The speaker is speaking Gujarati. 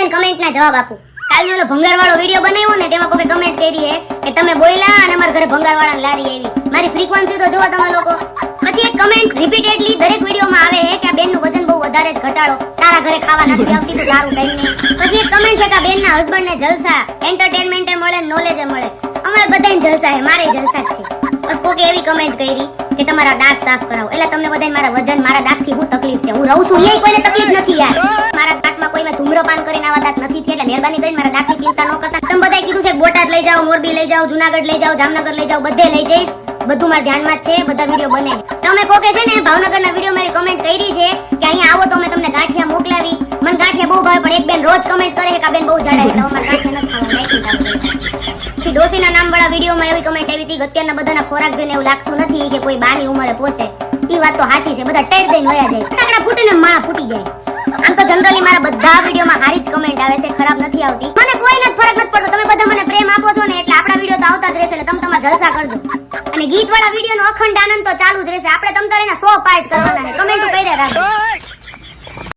બધાને કમેન્ટના જવાબ આપું. કાલ મેં ઓલો ભંગારવાળો વિડિયો બનાવ્યો ને તેમાં કોઈ કમેન્ટ કરી હે કે તમે બોલ્યા અને અમારા ઘરે ભંગારવાળાની લારી આવી. મારી ફ્રીક્વન્સી તો જોવો તમે લોકો. પછી એક કમેન્ટ રિપીટેડલી દરેક વિડિયોમાં આવે હે કે આ બેનનું વજન બહુ વધારે જ ઘટાડો, તારા ઘરે ખાવા નથી આવતી તો તારું કઈ નહીં. પછી એક કમેન્ટ છે કે આ બેનના હસબન્ડને જલસા, એન્ટરટેનમેન્ટે મળે, નોલેજે મળે. અમારે બધાને જલસા હે, મારે જલસા જ છે. બસ કોકે એવી કમેન્ટ કરી કે તમારા દાંત સાફ કરાવો. એટલે તમને બધાને મારા વજન, મારા દાંતથી શું તકલીફ છે? હું રહું છું એ કોઈને તકલીફ નથી યાર. મારા દાંતમાં કોઈ મેં ધૂમ્રપાન કરીને આવા દાંત નથી થયા, એટલે મહેરબાની કરીને મારા દાંતની ચિંતા ન કરતા. તમે બધાએ કીધું છે બોટાદ લઈ જાઓ, મોરબી લઈ જાઓ, જુનાગઢ લઈ જાઓ, જામનગર લઈ જાઓ, બધે લઈ જઈશ. બધું મારા ધ્યાનમાં જ છે, બધા વિડિયો બને. તમે કોકે છે ને ભાવનગરના વિડિયો માં કમેન્ટ કરી છે કે અહીંયા આવો તો અમે તમને ગાંઠિયા મોકલાવી. મને ગાંઠિયા બહુ ભાવે, પણ એક બેન રોજ કમેન્ટ કરે કે આ બેન બહુ જાડા એટલે અમારે ગાંઠિયા નથી ખાવા. પછી ડોસીના નામવાળા વિડિયોમાં એવી કમેન્ટ આવી હતી કે અત્યારના બધાના ખોરાક જોઈને એવું લાગતું નથી કે કોઈ બાની ઉંમરે પહોંચે. ઈ વાત તો સાચી છે, બધા ટેડ દઈને વયા જાય, ફટાકડા ફૂટીને માળા ફૂટી જાય. આમ તો જનરલી મારા બધા વિડિયોમાં સારી જ કમેન્ટ આવે છે, ખરાબ નથી આવતી. મને કોઈને જ ફરક નથી પડતો, તમે બધા મને પ્રેમ આપો છો ને એટલે આપણા વિડિયો તો આવતા જ રહેશે. એટલે તમે તમારા જલસા કરજો. અને ગીતવાળા વિડિયોનો અખંડ આનંદ તો ચાલુ જ રહેશે. આપણે તમ તારે 100 પાર્ટ કરવાના છે. કમેન્ટો કર્યા રાખજો.